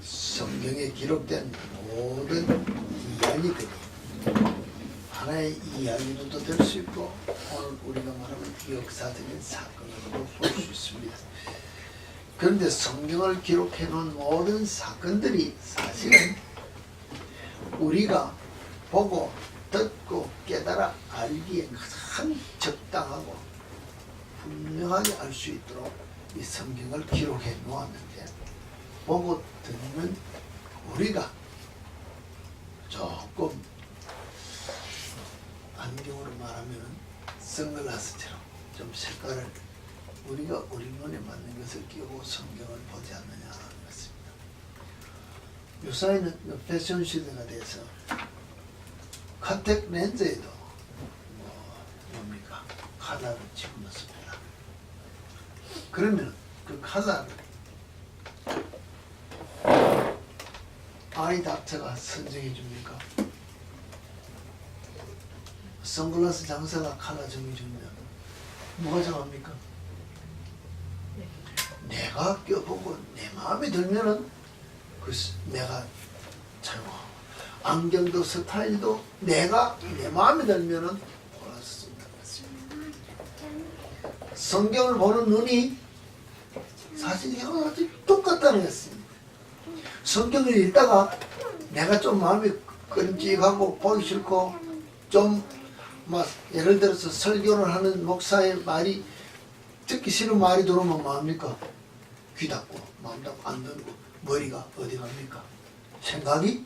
성경에 기록된 모든 이야기들이 하나의 이야기로도 될 수 있고 오늘 우리가 말하는 역사적인 사건으로도 볼 수 있습니다. 그런데 성경을 기록해 놓은 모든 사건들이 사실은 우리가 보고 듣고 깨달아 알기에 가장 적당하고 분명하게 알 수 있도록 이 성경을 기록해 놓았는데 보고 듣는 우리가 조금 안경으로 말하면 선글라스처럼 좀 색깔을 우리가 우리 눈에 맞는 것을 끼고 성경을 보지 않느냐 하는 것입니다. 요사이는 패션 시대가 돼서 컨택 렌즈에도 뭡니까? 카라를 집어넣습니다. 그러면 그 카라를 아이 닥터가 선정해 줍니까? 선글라스 장사가 카라 정해 주면 뭐가 정합니까? 내가 껴보고 내 마음에 들면은 내가 사용하고 안경도 스타일도 내가 내 마음에 들면은 골라서 쓴다는 것입니다. 성경을 보는 눈이 사실 이거랑 똑같다는 것입니다. 성경을 읽다가 내가 좀 마음이 끈찍하고 보기 싫고 좀 막 예를 들어서 설교를 하는 목사의 말이 듣기 싫은 말이 들어오면 뭐합니까? 귀 닫고 마음 닫고 안 듣고 머리가 어디 갑니까? 생각이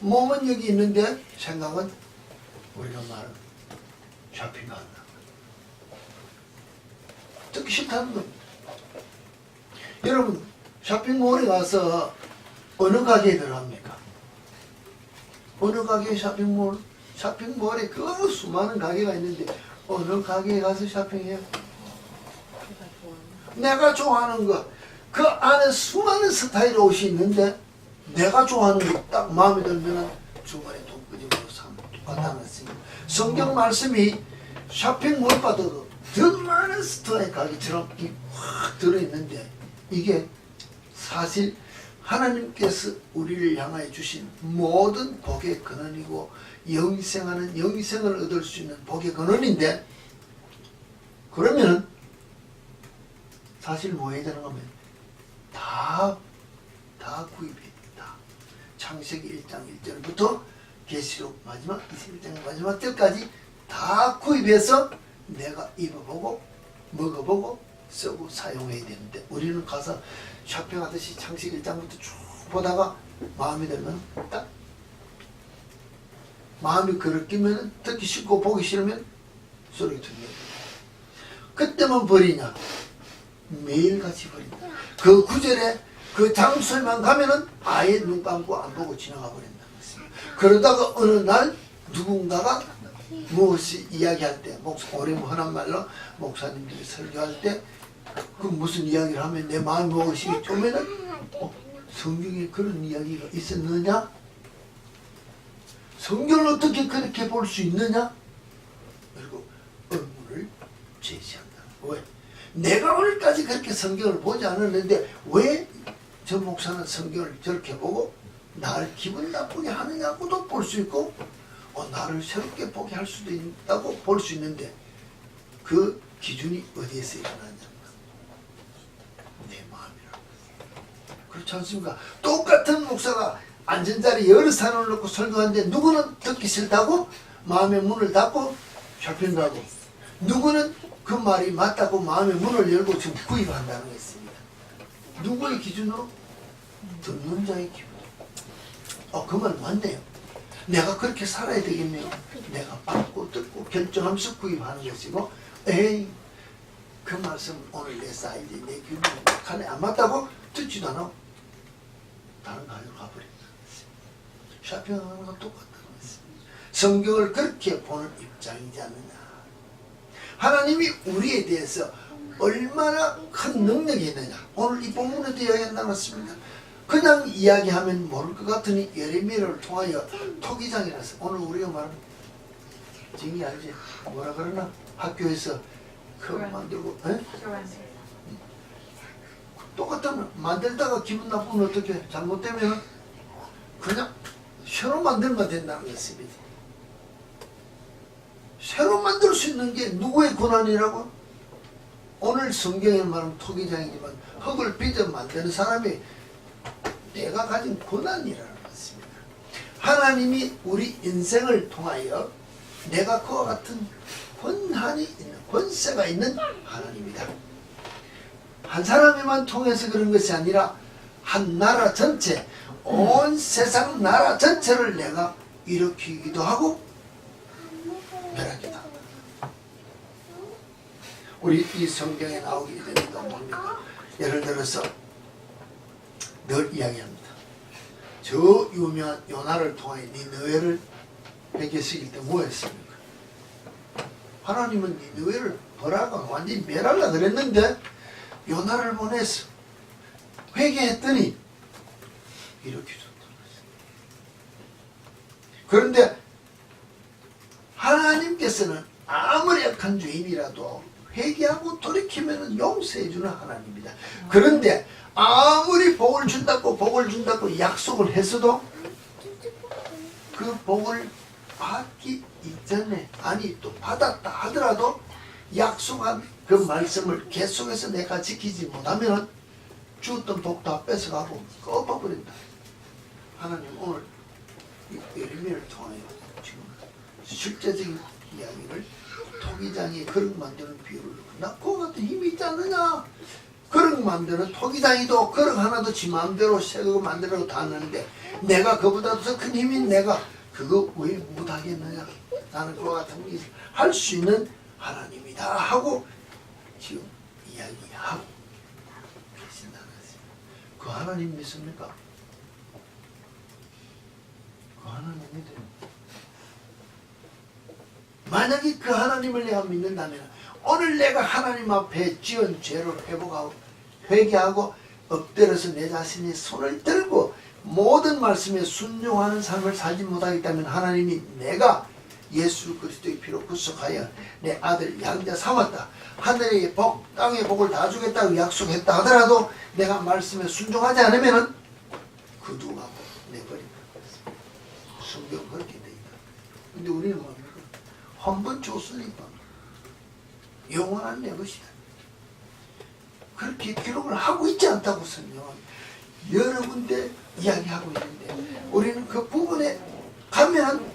몸은 여기 있는데 생각은 우리가 말하는 샤핑가 안 나가. 듣기 싫다는 겁니다. 여러분 쇼핑몰에 가서 어느 가게에 들어갑니까? 어느 가게에 쇼핑몰에 그 수많은 가게가 있는데 어느 가게에 가서 쇼핑해요? 내가 좋아하는 거, 그 안에 수많은 스타일의 옷이 있는데 내가 좋아하는 거 딱 마음에 들면 주머니에 돈 끄집어서 사면 똑같다는 것입니다. 성경 말씀이 쇼핑몰보다도 더 많은 스타일 가게처럼 확 들어있는데 이게 사실 하나님께서 우리를 향하여 주신 모든 복의 근원이고 영생하는 영생을 얻을 수 있는 복의 근원인데 그러면 사실 뭐 해야 되는 거면 다 구입해야 된다. 창세기 1장 1절부터 계시록 마지막 21장 마지막 절까지 다 구입해서 내가 입어보고 먹어보고 쓰고 사용해야 되는데 우리는 가서 쇼핑하듯이 창세기 1장부터 쭉 보다가 마음에 들면 딱 마음이 그렇기면 듣기 싫고 보기 싫으면 소리가 들려요. 그때만 버리냐? 매일같이 버린다. 그 구절에 그 장소에만 가면은 아예 눈 감고 안 보고 지나가 버린다는 것입니다. 그러다가 어느 날 누군가가 무엇이 이야기할 때 오래 흔한 말로 목사님들이 설교할 때 그 무슨 이야기를 하면 내 마음이 무엇이 오면은 성경에 그런 이야기가 있었느냐? 성경을 어떻게 그렇게 볼 수 있느냐? 그리고 의문을 제시한다. 왜? 내가 오늘까지 그렇게 성경을 보지 않았는데 왜 저 목사는 성경을 저렇게 보고 나를 기분 나쁘게 하느냐고도 볼 수 있고 나를 새롭게 보게 할 수도 있다고 볼 수 있는데 그 기준이 어디에서 일어나냐? 내 마음이라고. 그렇지 않습니까? 똑같은 목사가 앉은 자리에 여러 사람을 놓고 설교하는데 누구는 듣기 싫다고 마음의 문을 닫고 쇼핑 가고 누구는 그 말이 맞다고 마음의 문을 열고 지금 구입한다는 것입니다. 누구의 기준으로? 듣는 자의 기준. 그 말 맞네요. 내가 그렇게 살아야 되겠네요. 내가 받고 듣고 결정하면서 구입하는 것이고 에이 그 말씀 오늘 내 사이즈 내 기준이 칸에 안 맞다고 듣지도 않아. 다른 가게로 가버린다. 쇼핑하는 건 똑같다는 것입니다. 성경을 그렇게 보는 입장이지 않느냐. 하나님이 우리에 대해서 얼마나 큰 능력이 있느냐. 오늘 이 본문에도 이야기 나눴습니다. 그냥 이야기하면 모를 것 같으니 예레미야를 통하여 토기장이라서 오늘 우리가 말하는 정이 알지? 뭐라 그러나? 학교에서 컵 만들고 똑같으면 만들다가 기분 나쁘면 어떻게 잘못되면 그냥 새로 만들면 된다는 것입니다. 새로 만들 수 있는 게 누구의 권한이라고? 오늘 성경에 말하면 토기장이지만 흙을 빚어 만드는 사람이 내가 가진 권한이라는 것입니다. 하나님이 우리 인생을 통하여 내가 그와 같은 권한이 있는, 권세가 있는 하나님이다. 한 사람에만 통해서 그런 것이 아니라 한 나라 전체, 온 세상 나라 전체를 내가 일으키기도 하고 멸하기도 한다. 우리 이 성경에 나오게 되는 건 뭡니까? 예를 들어서 늘 이야기합니다. 저 유명한 요나를 통해 니느웨를 베개시킬 때 뭐 했습니까? 하나님은 니느웨를 벌하고 완전히 멸하려고 그랬는데 요나를 보내서 회개했더니 이렇게 줬다는 것입니다. 그런데 하나님께서는 아무리 악한 죄인이라도 회개하고 돌이키면 용서해주는 하나님입니다. 그런데 아무리 복을 준다고 약속을 했어도 그 복을 받기 이전에, 아니 또 받았다 하더라도 약속한 그 말씀을 계속해서 내가 지키지 못하면 주었던 복 다 뺏어가고 꺾어버린다. 하나님 오늘 예레미야를 통하여 지금 실제적인 이야기를 토기장이 그릇 만드는 비유를 나 그거 같은 힘이 있지 않느냐. 그릇 만드는 토기장이도 그릇 하나도 지 마음대로 새거 만들라고 다 하는데 내가 그보다 더 큰 힘인 내가 그거 왜 못하겠느냐. 나는 그와 같은 일을 할 수 있는 하나님이다 하고 지금 이야기하고 계신다는 것입니다. 그 하나님 믿습니까? 그 하나님 믿어요. 만약에 그 하나님을 내가 믿는다면 오늘 내가 하나님 앞에 지은 죄를 회복하고 회개하고 엎드려서 내 자신의 손을 들고 모든 말씀에 순종하는 삶을 살지 못하겠다면 하나님이 내가 예수 그리스도의 피로 구속하여 내 아들 양자 삼았다. 하늘의 복, 땅의 복을 다 주겠다고 약속했다 하더라도 내가 말씀에 순종하지 않으면 그 누가 내버린다. 성경 그렇게 돼 있다. 근데 우리는 뭡니까? 한 번 줬으니까 영원한 내 것이다. 그렇게 기록을 하고 있지 않다고 성경은 여러 군데 이야기하고 있는데 우리는 그 부분에 가면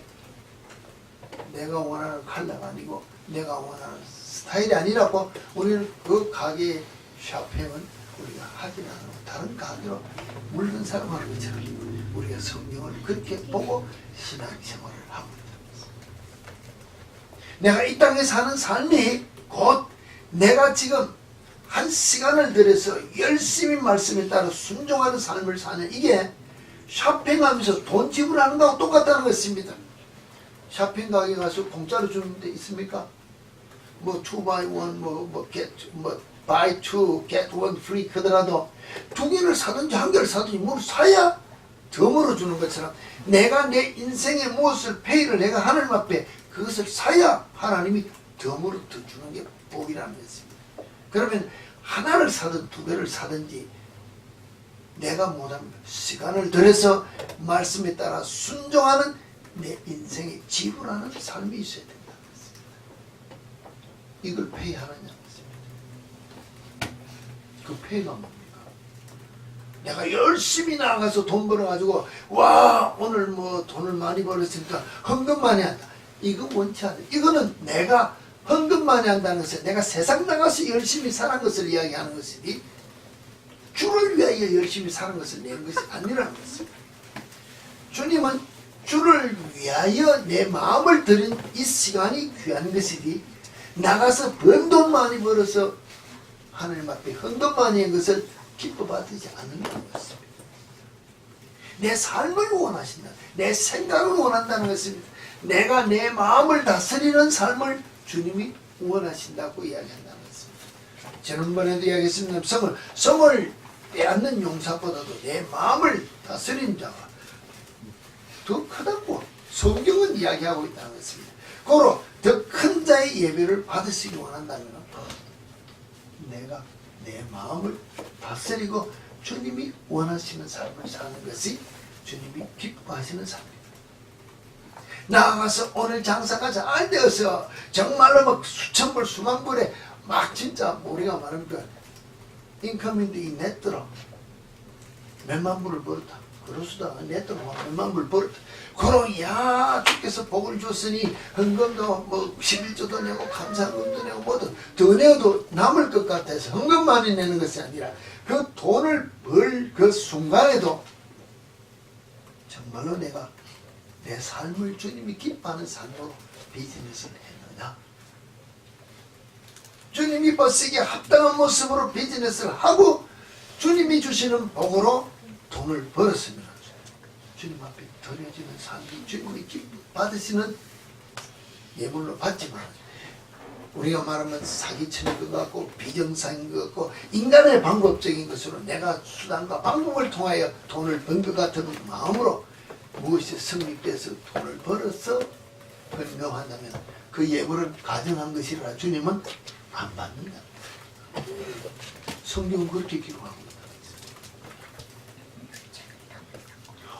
내가 원하는 컬러가 아니고 내가 원하는 스타일이 아니라고 우리는 그 가게의 쇼핑은 우리가 하긴 안 하고 다른 가게로 물건 사러 가는 것처럼 우리가 성경을 그렇게 보고 신앙생활을 하고 있다. 내가 이 땅에 사는 삶이 곧 내가 지금 한 시간을 들여서 열심히 말씀에 따라 순종하는 삶을 사는 이게 쇼핑하면서 돈 지불하는 거하고 똑같다는 것입니다. 쇼핑 가게 가서 공짜로 주는 데 있습니까? 뭐 2buy 1 buy 2 get 1 free 그더라도 두 개를 사든지 한 개를 사든지 뭘 사야 덤으로 주는 것처럼 내가 내 인생의 무엇을 페이를 내가 하나님 앞에 그것을 사야 하나님이 덤으로 더 주는 게 복이라는 것입니다. 그러면 하나를 사든 두 개를 사든지 내가 못하면 시간을 들여서 말씀에 따라 순종하는 내 인생에 지불하는 삶이 있어야 된다는 것입니다. 이걸 페이하느냐는 것입니다. 그 페이가 뭡니까? 내가 열심히 나가서 돈 벌어가지고 와 오늘 뭐 돈을 많이 벌었으니까 헌금 많이 한다. 이거 원치 않아요. 이거는 내가 헌금 많이 한다는 것은 내가 세상 나가서 열심히 사는 것을 이야기하는 것이니 주를 위하여 열심히 사는 것을 내는 것이 아니라는 것입니다. 주님은 주를 위하여 내 마음을 들인 이 시간이 귀한 것이니 나가서 번 돈 많이 벌어서 하나님 앞에 헌금 많이 한 것을 기뻐받지 않는다는 것입니다. 내 삶을 원하신다. 내 생각을 원한다는 것입니다. 내가 내 마음을 다스리는 삶을 주님이 원하신다고 이야기한다는 것입니다. 지난번에도 이야기했습니다. 성을 빼앗는 용사보다도 내 마음을 다스리는 자가 더 크다고 성경은 이야기하고 있다는 것입니다. 고로 더 큰 자의 예배를 받으시기 원한다면 내가 내 마음을 다스리고 주님이 원하시는 삶을 사는 것이 주님이 기뻐하시는 삶입니다. 나아가서 오늘 장사가 잘 되어서 정말로 막 수천 불 수만 불에 막 진짜 우리가 말하는 그 인컴인데 이 넷더라 몇만 불을 벌었다. 그러수다 넷더라 몇만 불 벌었다. 그럼 야 주께서 복을 줬으니 헌금도 뭐 11조도 내고 감사금도 내고 뭐든 더 내어도 남을 것 같아서 헌금만이 내는 것이 아니라 그 돈을 벌 그 순간에도 정말로 내가 내 삶을 주님이 기뻐하는 삶으로 비즈니스를 했느냐, 주님이 버시기에 합당한 모습으로 비즈니스를 하고 주님이 주시는 복으로 돈을 벌었으면 주님 앞에 드려지는 삶이 주님이 받으시는 예물로 받지만 우리가 말하면 사기치는 것 같고 비정상인 것 같고 인간의 방법적인 것으로 내가 수단과 방법을 통하여 돈을 번 것 같은 마음으로 무엇이 성립돼서 돈을 벌어서 헌금한다면 그 예물은 가정한 것이라 주님은 안 받는다. 성경은 그렇게 기록하고 있다.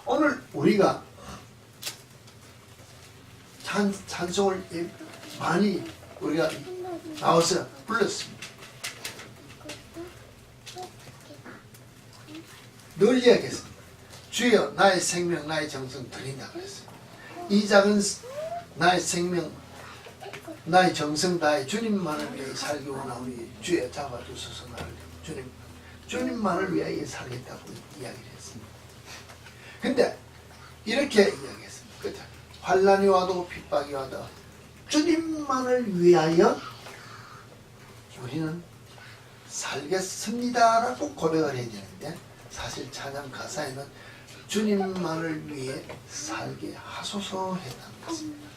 오늘 우리가 찬송을 많이 우리가 나와서 불렀습니다. 늘 이야기했습니다. 주여 나의 생명 나의 정성 드린다 그랬어요. 이 작은 나의 생명 나의 정성 다해 주님만을 위해 살기 원하오니 주여 잡아주소서 나를 주님만을 위하여 살겠다고 이야기를 했습니다. 근데 이렇게 이야기했습니다. 그죠? 환난이 와도 핍박이 와도 주님만을 위하여 우리는 살겠습니다라고 고백을 해야 되는데 사실 찬양 가사에는 주님만을 위해 살게 하소서 했다는 것입니다.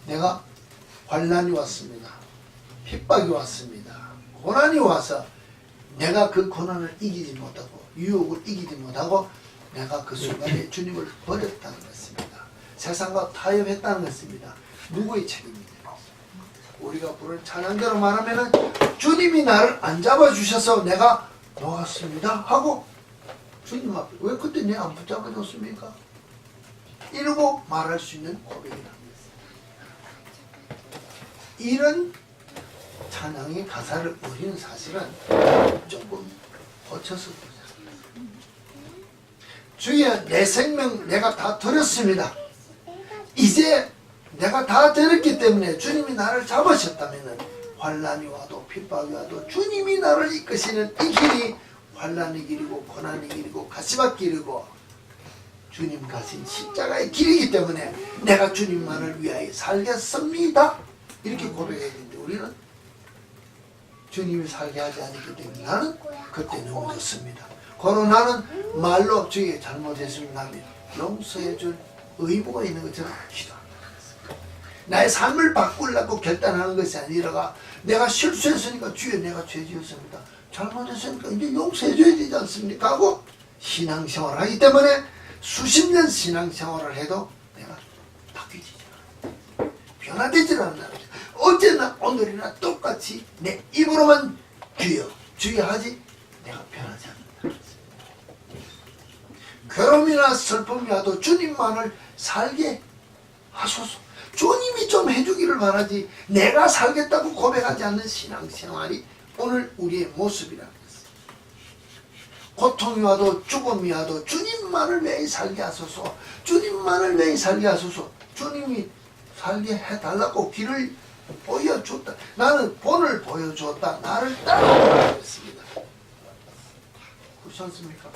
내가 환난이 왔습니다. 핍박이 왔습니다. 고난이 와서 내가 그 고난을 이기지 못하고 유혹을 이기지 못하고 내가 그 순간에 주님을 버렸다는 것입니다. 세상과 타협했다는 것입니다. 누구의 책임입니까? 우리가 부른 찬양대로 말하면 주님이 나를 안 잡아주셔서 내가 놓았습니다 하고 주님 앞에 왜 그때 내 안 붙잡아줬습니까? 이러고 말할 수 있는 고백이라는 것입니다. 이런 찬양의 가사를 우리는 사실은 조금 고쳐서 보자. 주여 내 생명 내가 다 드렸습니다. 이제 내가 다 드렸기 때문에 주님이 나를 잡으셨다면 환난이 와도 핍박이 와도 주님이 나를 이끄시는 이 길이 환난의 길이고 고난의 길이고 가시밭 길이고 주님 가신 십자가의 길이기 때문에 내가 주님만을 위하여 살겠습니다. 이렇게 고백해야 되는데 우리는 주님이 살게 하지 않기 때문에 나는 그때 넘어졌습니다. 그러나 나는 말로 주의 잘못했으면 나는 용서해 줄 의무가 있는 것처럼 기도합니다. 나의 삶을 바꾸려고 결단하는 것이 아니라 내가 실수했으니까 주여 내가 죄 지었습니다. 잘못했으니까 이제 용서해줘야 되지 않습니까? 하고 신앙생활을 하기 때문에 수십 년 신앙생활을 해도 내가 바뀌지 않아요. 변화되지 않아요. 어제나 오늘이나 똑같이 내 입으로만 주여 주여 하지 내가 변하지 않는다. 괴로움이나 슬픔이 와도 주님만을 살게 하소서. 주님이 좀 해주기를 바라지 내가 살겠다고 고백하지 않는 신앙생활이 오늘 우리의 모습이라는 것입니다. 고통이 와도 죽음이 와도 주님만을 매일 살게 하소서. 주님만을 매일 살게 하소서. 주님이 살게 해달라고 길을 보여줬다. 나는 본을 보여줬다. 나를 따라오라 했습니다. 그렇지 않습니까?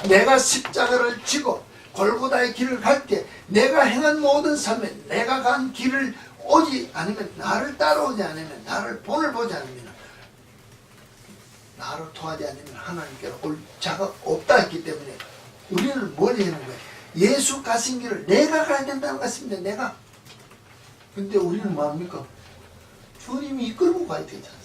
내가 십자가를 지고 골고다의 길을 갈 때 내가 행한 모든 삶에 내가 간 길을 오지 않으면 나를 따라오지 않으면 나를 본을 보지 않으면 나를 통하지 않으면 하나님께로 올 자가 없다 했기 때문에 우리는 뭘 하는 거예요? 예수 가신 길을 내가 가야 된다는 것입니다. 내가. 근데 우리는 뭐합니까? 주님이 이끌고 가야 되지 않습니까?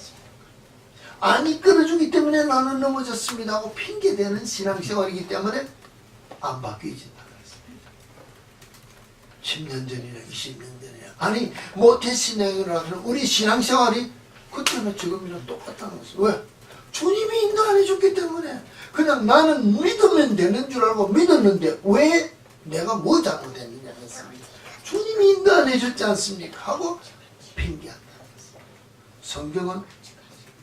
안 이끌어주기 때문에 나는 넘어졌습니다 하고 핑계대는 신앙생활이기 때문에 안 바뀌어진다는 것입니다. 10년 전이나 20년 전이나 아니 모태신앙이라 하는 우리 신앙생활이 그때나 지금이나 똑같다는 것이. 왜? 주님이 인도 안 해줬기 때문에. 그냥 나는 믿으면 되는 줄 알고 믿었는데 왜 내가 뭐 잘못했느냐 했습니다. 주님이 인도 안 해줬지 않습니까? 하고 핑계한다는 것입니다. 성경은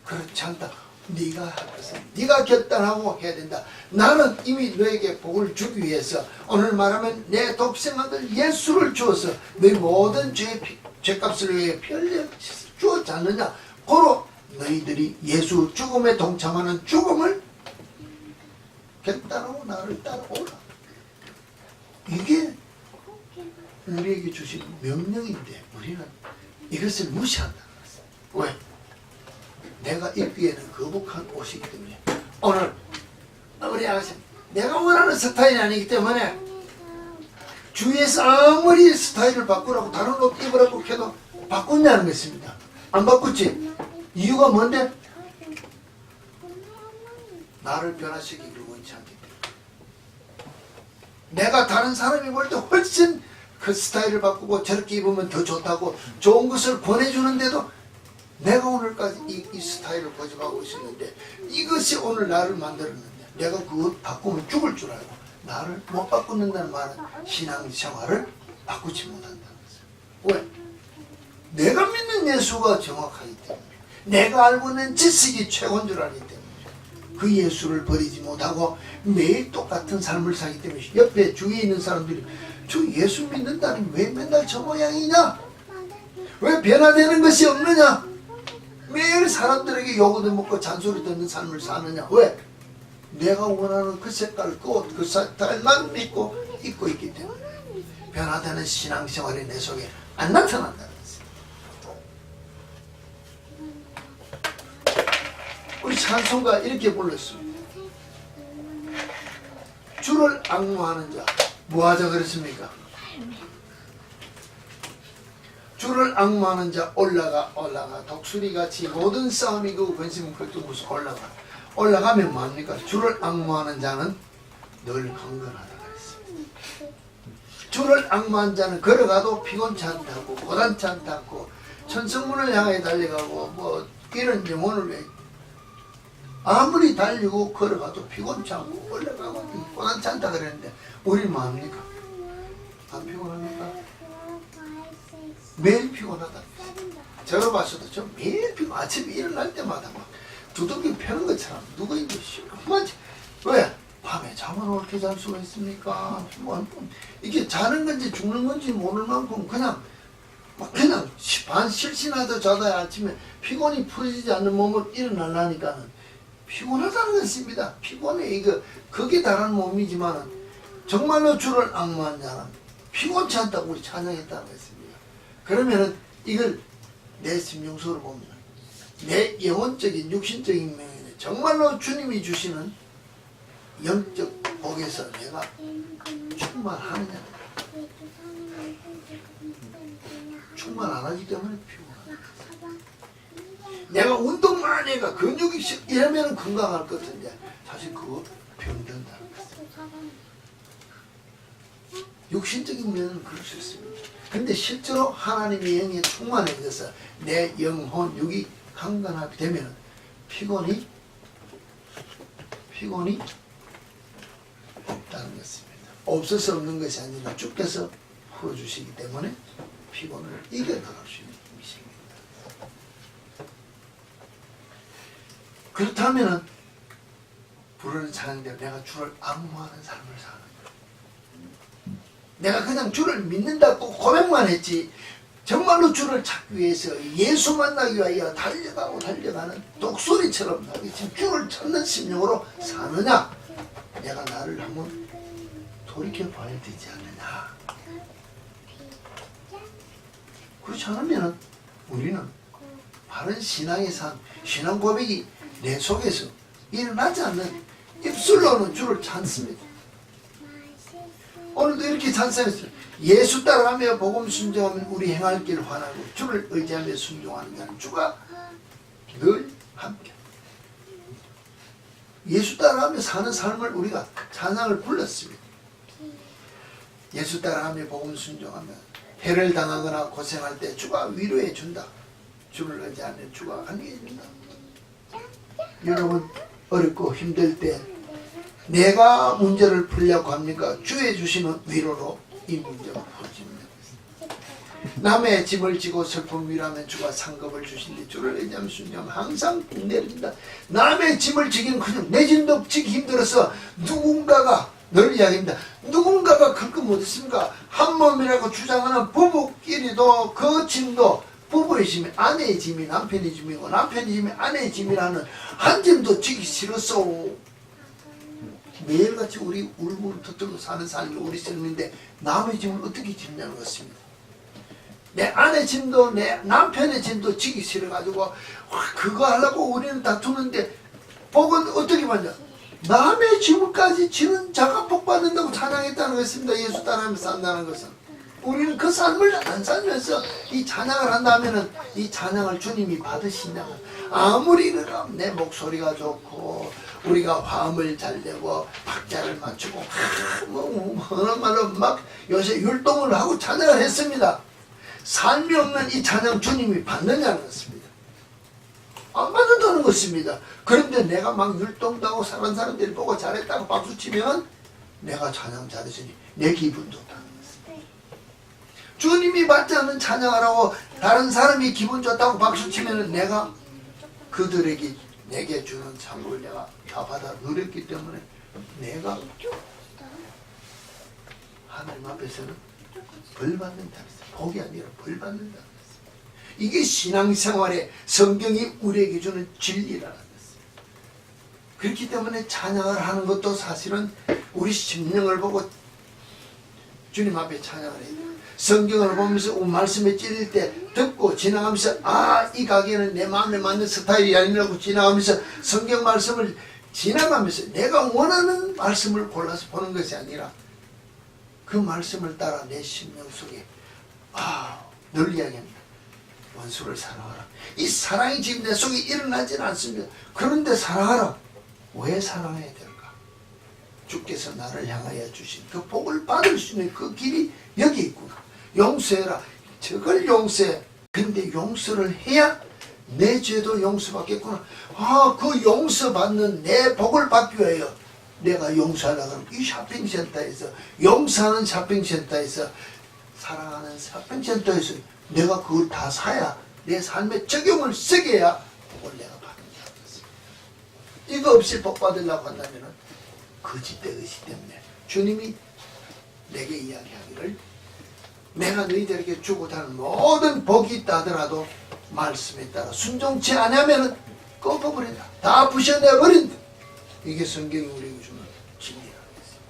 그렇지 않다. 네가 할 것은 네가 결단하고 해야 된다. 나는 이미 너에게 복을 주기 위해서 오늘 말하면 내 독생아들 예수를 주어서 너희 모든 죄값을 위해 피 흘려 주었지 않느냐. 고로 너희들이 예수 죽음에 동참하는 죽음을 결단하고 나를 따라오라. 이게 우리에게 주신 명령인데 우리는 이것을 무시한다는 것입니다. 왜? 내가 입기에는 거북한 옷이기 때문에. 오늘 우리 아가씨 내가 원하는 스타일이 아니기 때문에 주위에서 아무리 스타일을 바꾸라고 다른 옷 입으라고 해도 바꾼다는 것입니다. 안 바꿨지? 이유가 뭔데? 나를 변화시키기를 원치 않기 때문에. 내가 다른 사람이 볼 때 훨씬 그 스타일을 바꾸고 저렇게 입으면 더 좋다고 좋은 것을 권해주는데도 내가 오늘까지 이 스타일을 고집하고 있었는데 이것이 오늘 나를 만들었는데 내가 그것 바꾸면 죽을 줄 알고 나를 못 바꾸는다는 말은 신앙생활을 바꾸지 못한다는 거죠. 왜? 내가 믿는 예수가 정확하기 때문에 내가 알고 있는 지식이 최고인 줄 알기 때문에 그 예수를 버리지 못하고 매일 똑같은 삶을 살기 때문에 옆에 주위에 있는 사람들이 저 예수 믿는다니 왜 맨날 저 모양이냐? 왜 변화되는 것이 없느냐? 매일 사람들에게 욕을 먹고 잔소리 듣는 삶을 사느냐? 왜? 내가 원하는 그 색깔, 그 옷, 그 스타일만 믿고 입고 있기 때문에 변화되는 신앙생활이 내 속에 안 나타난다는 것입니다. 우리 찬송가 이렇게 불렀습니다. 주를 앙무하는 자 뭐하자 그랬습니까? 주를 앙무하는 자 올라가 독수리같이 모든 싸움이 그 근심은 걸뚱무서 올라가면 뭐합니까? 주를 앙무하는 자는 늘 강건하다 그랬습니다. 주를 앙무한 자는 걸어가도 피곤치 않다고 고단치 않다고 천성문을 향해 달려가고 뭐 이런 영혼을 위해 아무리 달리고 걸어가도 피곤치 않고 올라가고 고단치 않다 그랬는데 우리는 뭐합니까? 안 피곤합니까? 매일 피곤하다. 제가 봤어도 저 매일 피곤. 아침에 일어날 때마다 막 두둑이 패는 것처럼 누가 이제 심하지. 왜? 밤에 잠을 어떻게 잘 수가 있습니까? 이게 자는 건지 죽는 건지 모를 만큼 그냥 반 실신하다 자다 아침에 피곤이 풀리지 않는 몸을 일어나려니까는 피곤하다는 것입니다. 피곤해. 이거 극에 달한 몸이지만 정말로 주를 앙무한 자는 피곤치 않다고 우리 찬양했다는 것입니다. 그러면은 이걸 내 심령소를 보면 내 영혼적인 육신적인 명예는 정말로 주님이 주시는 영적 복에서 내가 충만하느냐? 충만 안 하기 때문에 피곤하다. 내가 운동만 해가 근육이 이러면 건강할 것 같은데 사실 그거 병든다. 육신적인 면은 그럴 수 있습니다. 근데 실제로 하나님의 영에 충만해져서 내 영혼, 육이 강건하게 되면 피곤이 없다는 것입니다. 없어서 없는 것이 아니라 주께서 풀어주시기 때문에 피곤을 이겨나갈 수 있는 것입니다. 그렇다면 부르는 찬양대로 내가 주를 앙무하는 삶을 사는 거예요. 내가 그냥 주를 믿는다고 고백만 했지 정말로 주를 찾기 위해서 예수 만나기 위하여 달려가는 독수리처럼 지금 주를 찾는 심령으로 사느냐? 내가 나를 한번 돌이켜 봐야 되지 않느냐? 그렇지 않으면 우리는 바른 신앙의 삶, 신앙 고백이 내 속에서 일어나지 않는 입술로는 주를 찾습니다. 오늘도 이렇게 찬송했어요. 예수 따라가며 복음 순종하면 우리 행할 길 환하고 주를 의지하며 순종하는 자는 주가 늘 함께. 예수 따라가며 사는 삶을 우리가 찬양을 불렀습니다. 예수 따라가며 복음 순종하면 해를 당하거나 고생할 때 주가 위로해 준다. 주를 의지하는 주가 가능해진다. 여러분 어렵고 힘들 때 내가 문제를 풀려고 합니까? 주의 주시는 위로로 이 문제가 풀어집니다. 남의 짐을 지고 슬픔 위로하면 주가 상급을 주신데 주를 의지하면 순종하면 항상 내립니다. 남의 짐을 지기는 그냥 내 짐도 지기 힘들어서 누군가가 늘 이야기합니다. 누군가가 그렇게 못했습니까? 한 몸이라고 주장하는 부부끼리도 그 짐도 부부의 짐이 아내의 짐이 남편의 짐이고 남편의 짐이 아내의 짐이라는 한 짐도 지기 싫어서 매일같이 우리 울고 터뜨리고 사는 삶이 우리 삶인데 남의 짐을 어떻게 짓냐는 것입니다. 내 아내 짐도 내 남편의 짐도 지기 싫어가지고 그거 하려고 우리는 다투는데 복은 어떻게 받냐? 남의 짐까지 지는 자가 복 받는다고 찬양했다는 것입니다. 예수 따라하면서 산다는 것은 우리는 그 삶을 안 살면서 이 찬양을 한다면은 이 찬양을 주님이 받으신다면 아무리 그럼 내 목소리가 좋고 우리가 화음을 잘 내고 박자를 맞추고 어느 말로 막 요새 율동을 하고 찬양을 했습니다. 삶이 없는 이 찬양 주님이 받느냐는 것입니다. 안 받는다는 것입니다. 그런데 내가 막 율동도 하고 사는 사람들이 보고 잘했다고 박수치면 내가 찬양 잘했으니 내 기분 좋다는 것입니다. 주님이 받지 않는 찬양하라고 다른 사람이 기분 좋다고 박수치면 내가 그들에게 내게 주는 상급을 내가 다 받아 누렸기 때문에 내가 하나님 앞에서는 벌 받는다는 것입니다. 복이 아니라 벌 받는다는 것입니다. 이게 신앙생활에 성경이 우리에게 주는 진리라는 것입니다. 그렇기 때문에 찬양을 하는 것도 사실은 우리 심령을 보고 주님 앞에 찬양을 해야 돼요. 성경을 보면서 말씀에 찔릴 때 듣고 지나가면서 이 가게는 내 마음에 맞는 스타일이 아니라고 지나가면서 성경 말씀을 지나가면서 내가 원하는 말씀을 골라서 보는 것이 아니라 그 말씀을 따라 내 심령 속에 늘 이야기합니다. 원수를 사랑하라. 이 사랑이 지금 내 속에 일어나지는 않습니다. 그런데 사랑하라. 왜 사랑해야 될까? 주께서 나를 향하여 주신 그 복을 받을 수 있는 그 길이 여기 있구나. 용서해라. 저걸 용서해. 근데 용서를 해야 내 죄도 용서받겠구나. 그 용서받는 내 복을 받기 위하여 내가 용서하려고 하면 이 쇼핑센터에서 용서하는 쇼핑센터에서 사랑하는 쇼핑센터에서 내가 그걸 다 사야 내 삶에 적용을 쓰게 해야 복을 내가 받는다는 것입니다. 이거 없이 복 받으려고 한다면 거짓되것이 때문에 주님이 내게 이야기하기를 내가 너희들에게 주고 다는 모든 복이 있다 하더라도 말씀에 따라 순종치 않으면 꺼버린다. 다 부셔내버린다. 이게 성경이 우리에게 주는 진리라는 것입니다.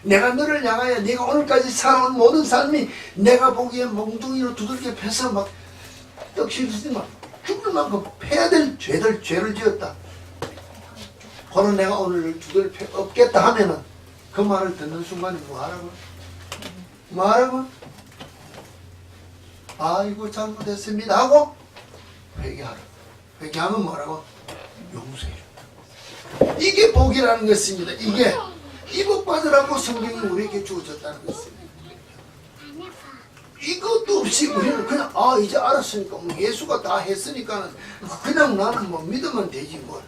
내가 너를 향하여 네가 오늘까지 살아온 모든 삶이 내가 보기에 몽둥이로 두들겨 패서 막 떡실듯이 막 죽을 만큼 패야 될 죄를 지었다. 바로 내가 오늘 두들겨 패 없겠다 하면은 그 말을 듣는 순간에 뭐하라고? 아이고 잘못했습니다 하고 회개하라. 회개하면 뭐라고? 용서해준다. 이게 복이라는 것입니다. 이게 이 복 받으라고 성경이 우리에게 주어졌다는 것입니다. 이것도 없이 우리는 그냥 이제 알았으니까 예수가 다 했으니까 그냥 나는 믿으면 되지 뭘.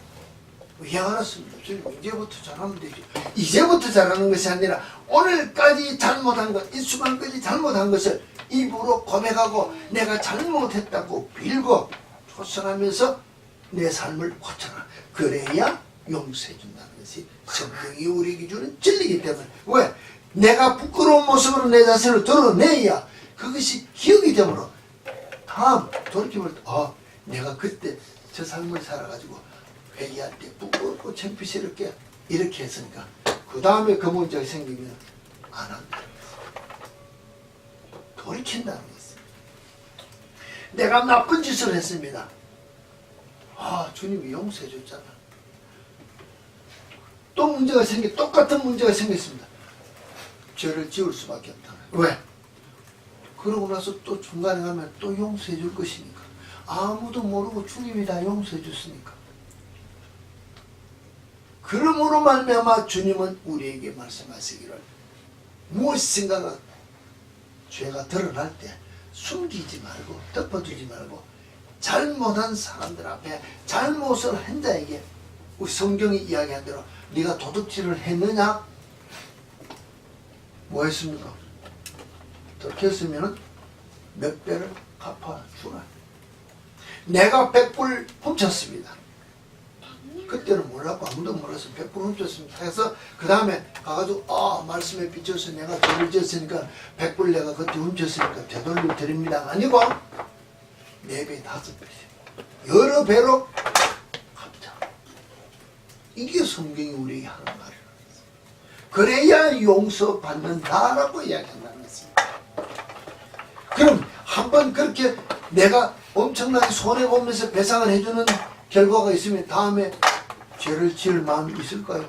알았습니다. 이제부터 잘하면 되지. 이제부터 잘하는 것이 아니라 오늘까지 잘못한 것, 이 순간까지 잘못한 것을 입으로 고백하고 내가 잘못했다고 빌고 조선하면서 내 삶을 고쳐라. 그래야 용서해 준다는 것이 성경이 우리에게 주는 진리이기 때문에 왜? 내가 부끄러운 모습으로 내 자신을 드러내야 그것이 기억이 되므로 다음 돌이켜볼 때 내가 그때 저 삶을 살아가지고 회개할 때 부끄럽고 창피스럽게 이렇게 했으니까 그 다음에 그 문제가 생기면 안 한다는 것입니다. 돌이킨다는 것입니다. 내가 나쁜 짓을 했습니다. 주님이 용서해 줬잖아. 또 문제가 똑같은 문제가 생겼습니다. 죄를 지을 수밖에 없다. 왜? 그러고 나서 또 중간에 가면 또 용서해 줄 것이니까. 아무도 모르고 주님이 다 용서해 줬으니까. 그러므로 말미암아 주님은 우리에게 말씀하시기를 무엇인가가 죄가 드러날 때 숨기지 말고 덮어두지 말고 잘못한 사람들 앞에 잘못을 한 자에게 우리 성경이 이야기한 대로 네가 도둑질을 했느냐? 뭐 했습니까? 들켰으면 몇 배를 갚아주라. 내가 100불 훔쳤습니다. 그때는 몰랐고 아무도 몰랐어. 100불 훔쳤습니다. 그래서 그 다음에 가가지고 말씀에 비춰서 내가 죄를 지었으니까 100불 내가 그때 훔쳤으니까 되돌려 드립니다. 아니고 4배, 5배 여러 배로 갚자. 이게 성경이 우리에게 하는 말이에요. 그래야 용서받는다라고 이야기한다는 것입니다. 그럼 한번 그렇게 내가 엄청나게 손해보면서 배상을 해주는 결과가 있으면 다음에 죄를 지을 마음이 있을까요?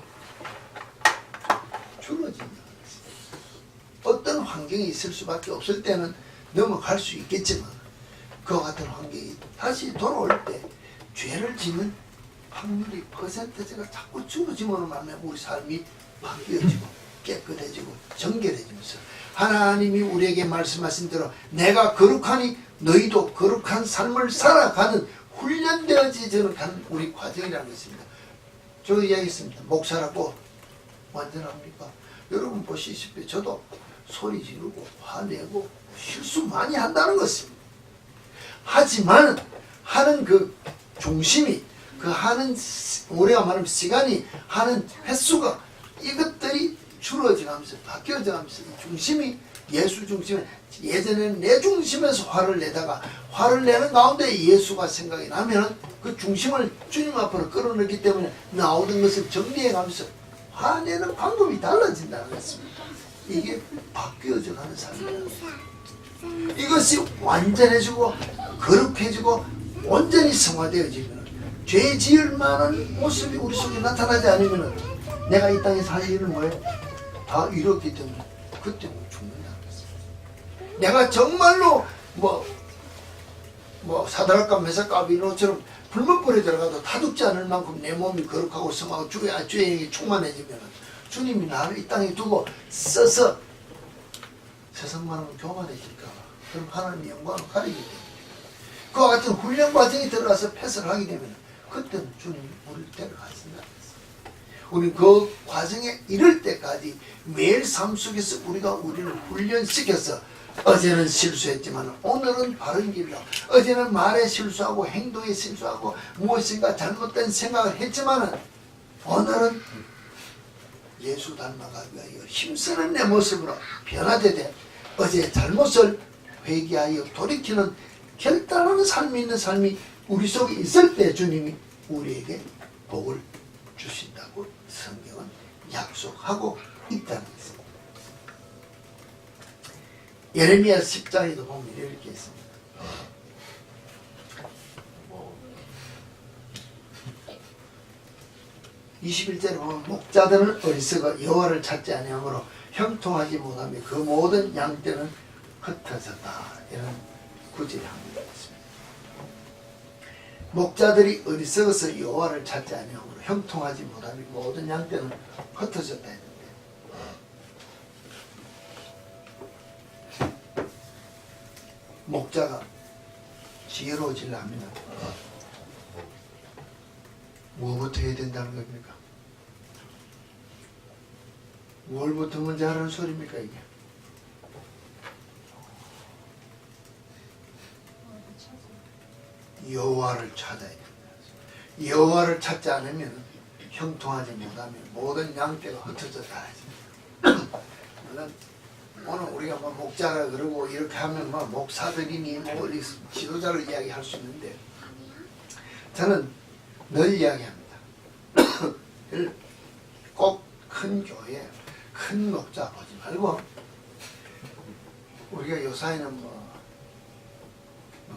줄어진다는 것입니다. 어떤 환경이 있을 수밖에 없을 때는 넘어갈 수 있겠지만 그와 같은 환경이 다시 돌아올 때 죄를 짓는 확률이 퍼센트가 자꾸 줄어짐으로 말하면 우리 삶이 바뀌어지고 깨끗해지고 정결해지면서 하나님이 우리에게 말씀하신 대로 내가 거룩하니 너희도 거룩한 삶을 살아가는 훈련되어지는 우리 과정이라는 것입니다. 저 이야기했습니다. 목사라고 완전합니까? 여러분 보시다시피 저도 소리 지르고 화내고 실수 많이 한다는 것입니다. 하지만 하는 그 중심이 그 하는 우리가 말하면 시간이 하는 횟수가 이것들이 줄어져가면서 바뀌어져가면서 중심이 예수 중심에 예전에는 내 중심에서 화를 내다가 화를 내는 가운데 예수가 생각이 나면 그 중심을 주님 앞으로 끌어넣기 때문에 나오는 것을 정리해가면서 화내는 방법이 달라진다는 것입니다. 이게 바뀌어져가는 삶이에요. 이것이 완전해지고 거룩해지고 온전히 성화되어지면 죄 지을 만한 모습이 우리 속에 나타나지 않으면 내가 이 땅에서 할 일은 뭐예요? 다 이뤘기 때문에 그때 죽는다는 것입니다. 내가 정말로 사드락과 메삭과 아벤노고처럼 불못불에 들어가도 타죽지 않을 만큼 내 몸이 거룩하고 성하고 주의 충만해지면 주님이 나를 이 땅에 두고 써서 세상만은 교만해질까 봐. 그럼 하나님의 영광을 가리게 됩니다. 그와 같은 훈련 과정에 들어가서 패스를 하게 되면 그때는 주님이 우리를 데려가신다. 우리 그 과정에 이를 때까지 매일 삶 속에서 우리를 훈련시켜서 어제는 실수했지만 오늘은 바른 길로 어제는 말에 실수하고 행동에 실수하고 무엇인가 잘못된 생각을 했지만 오늘은 예수 닮아가기 위하여 힘쓰는 내 모습으로 변화되되 어제의 잘못을 회개하여 돌이키는 결단하는 삶이 있는 삶이 우리 속에 있을 때 주님이 우리에게 복을 주신다고 성경은 약속하고 있다는 것입니다. 예레미야 10장에도 보면 이렇게 있습니다. 21절에 보면 목자들은 어리석어 여호와를 찾지 아니하므로 형통하지 못하며 그 모든 양떼는 흩어졌다. 이런 구절이 합니다. 목자들이 어리석어서 여호와를 찾지 아니하므로 형통하지 못하며 모든 양떼는 흩어졌다 했는데 목자가 지혜로워지려면 뭐부터 해야 된다는 겁니까? 뭘부터 먼저 하라는 소리입니까 이게? 여호와를 찾아야 된다. 여호와를 찾지 않으면 형통하지 못하면 모든 양떼가 흩어졌다. 물론 오늘 우리가 목자라 그러고 이렇게 하면 목사들이니 지도자를 이야기할 수 있는데 저는 늘 이야기합니다. 꼭 큰 교회, 큰 목자 보지 말고 우리가 요사이는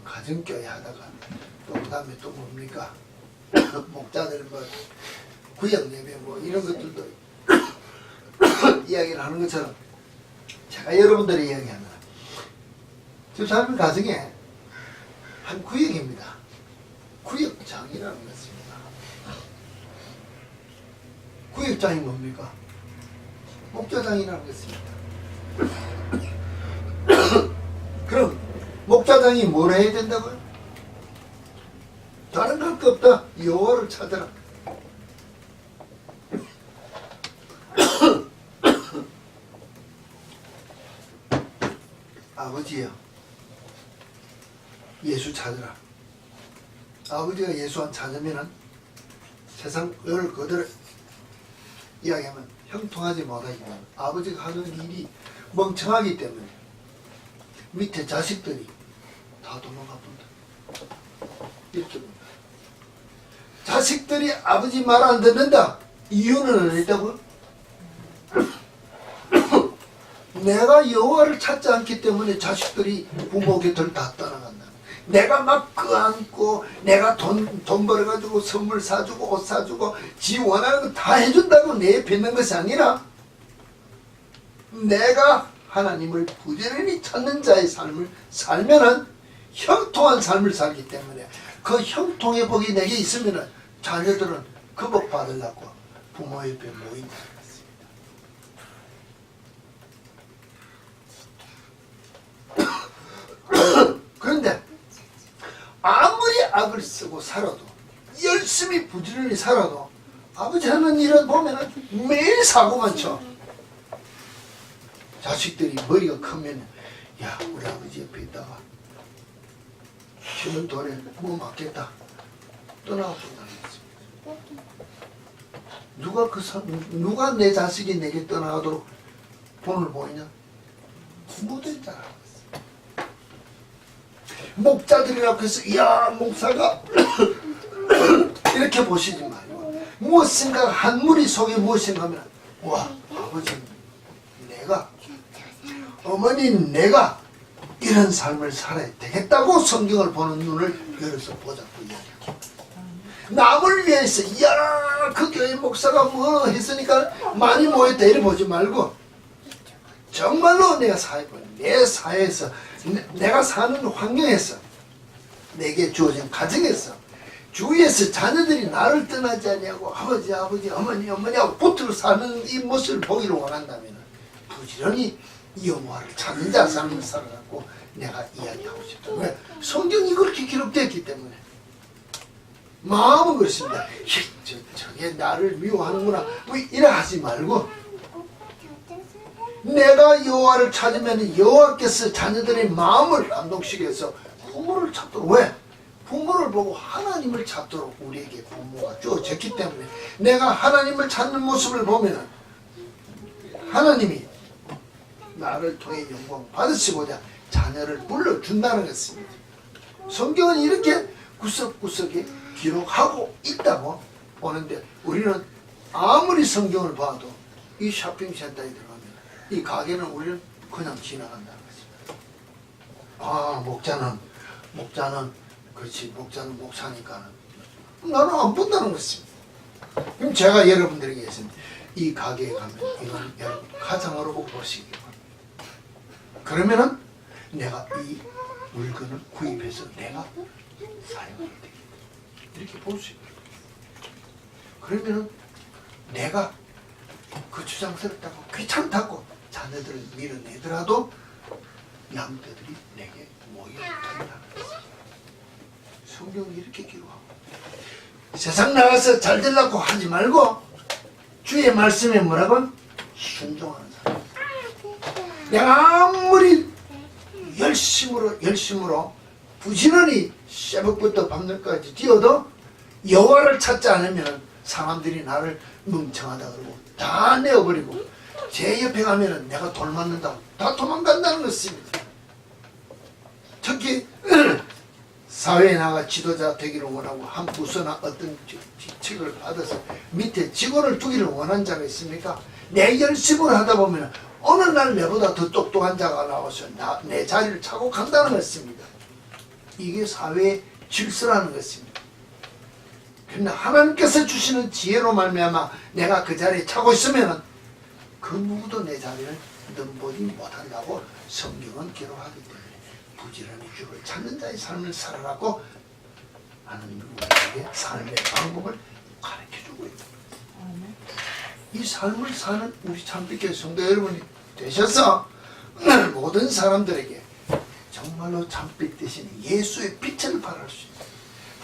가정교회 하다가 또 그 다음에 또 뭡니까? 목자들 구역 예배 이런 것들도 이야기를 하는 것처럼 제가 여러분들이 이야기합니다. 저 삶의 가정에 한 구역입니다. 구역장이라는 것입니다. 구역장이 뭡니까? 목자장이라는 것입니다. 그럼 목자장이 뭘 해야 된다고요? 거 없다. 여호와를 찾으라. 아버지여, 예수 찾으라. 아버지가 예수 안 찾으면은 세상을 그대로 이야기하면 형통하지 못하기 때문에 아버지가 하는 일이 멍청하기 때문에 밑에 자식들이 다 도망가 본다. 이렇게 본다. 자식들이 아버지 말 안 듣는다. 이유는 어디다고? 내가 여호와를 찾지 않기 때문에 자식들이 부모 곁을 다 떠나간다. 내가 막 끄안고 내가 돈 벌어가지고 선물 사주고 옷 사주고 지 원하는 거 다 해준다고 내 뱉는 것이 아니라 내가 하나님을 부지런히 찾는 자의 삶을 살면은 형통한 삶을 살기 때문에 그 형통의 복이 내게 있으면은 자녀들은 그 복 받으려고 부모 옆에 모인다. 그런데 아무리 악을 쓰고 살아도 열심히 부지런히 살아도 아버지 하는 일을 보면 매일 사고만 쳐. 자식들이 머리가 크면 야 우리 아버지 옆에 있다가 쉬는 돈에 뭐 맞겠다 떠나가 본다는 것입니다. 누가 내 자식이 내게 떠나가도록 돈을 보이냐? 부모들이 잘 알고 있어요. 목자들이라고 해서 이야 목사가 이렇게 보시지 말고 무엇인가 한 무리 속에 무엇인가 하면 와 아버지 내가 어머니 내가 이런 삶을 살아야 되겠다고 성경을 보는 눈을 열어서 보자고 이야기합니다. 남을 위해서 이야 그 교회 목사가 뭐 했으니까 많이 모였다 이래 보지 말고 정말로 내가 내 사회에서 내가 사는 환경에서 내게 주어진 가정에서 주위에서 자녀들이 나를 떠나지 않냐고 아버지 어머니하고 붙들어 사는 이 모습을 보기를 원한다면 부지런히 여호와를 찾는 자 삶을 살아갖고 내가 이야기하고 싶다. 왜? 성경이 그렇게 기록되었기 때문에 마음은 그렇습니다. 저게 나를 미워하는구나 뭐 이래 하지 말고 내가 여호와를 찾으면 여호와께서 자녀들의 마음을 감동시켜서 부모를 찾도록 왜? 부모를 보고 하나님을 찾도록 우리에게 부모가 주어졌기 때문에 내가 하나님을 찾는 모습을 보면 하나님이 나를 통해 영광 받으시고자 자녀를 불러준다는 것입니다. 성경은 이렇게 구석구석에 기록하고 있다고 보는데 우리는 아무리 성경을 봐도 이 쇼핑센터에 들어가면 이 가게는 우리는 그냥 지나간다는 것입니다. 아 목자는 그렇지 목자는 목사니까는 나는 안 본다는 것입니다. 그럼 제가 여러분들에게 했습니다. 이 가게에 가면 이건 여러분 가장으로 꼭 보시기 바랍니다. 그러면은 내가 이 물건을 구입해서 내가 사용하게 되겠다. 이렇게 볼 수 있다. 그러면은 내가 그 주장스럽다고 귀찮다고 자녀들을 밀어내더라도 양떼들이 내게 모여든다는 것입니다. 성경이 이렇게 기록하고 세상 나가서 잘 되려고 하지 말고 주의 말씀에 뭐라고? 순종하는 사람. 내가 아무리 열심으로 부지런히 새벽부터 밤늦게까지 뛰어도 여호와를 찾지 않으면 사람들이 나를 멍청하다 그러고 다 내어버리고 제 옆에 가면은 내가 돌 맞는다고 다 도망간다는 것입니다. 특히 사회에 나가 지도자 되기를 원하고 한 부서나 어떤 직책을 받아서 밑에 직원을 두기를 원하는 자가 있습니까? 내 열심을 하다 보면 어느 날 내보다 더 똑똑한 자가 나와서 내 자리를 차고 간다는 것입니다. 이게 사회의 질서라는 것입니다. 그런데 하나님께서 주시는 지혜로 말미암아 내가 그 자리에 차고 있으면 그 누구도 내 자리를 넘보지 못한다고 성경은 기록하기 때문에 부지런히 주를 찾는 자의 삶을 살아라고 하나님은 우리에게 삶의 방법을 가르쳐주고 있다. 이 삶을 사는 우리 참빛교회 성도 여러분이 되셔서 모든 사람들에게 정말로 참빛 대신 예수의 빛을 발할 수 있는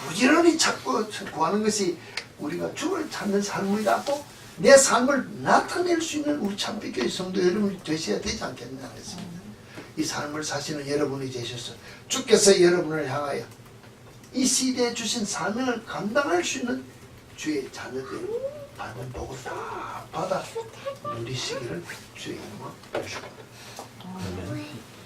부지런히 찾고 구하는 것이 우리가 주를 찾는 삶이라고 내 삶을 나타낼 수 있는 우리 참빛교회 성도 여러분이 되셔야 되지 않겠나 했습니다. 이 삶을 사시는 여러분이 되셔서 주께서 여러분을 향하여 이 시대에 주신 사명을 감당할 수 있는 주의 자녀들 받는 복을 다 받아 누리시기를 주의 이름으로 축복합니다. 아멘.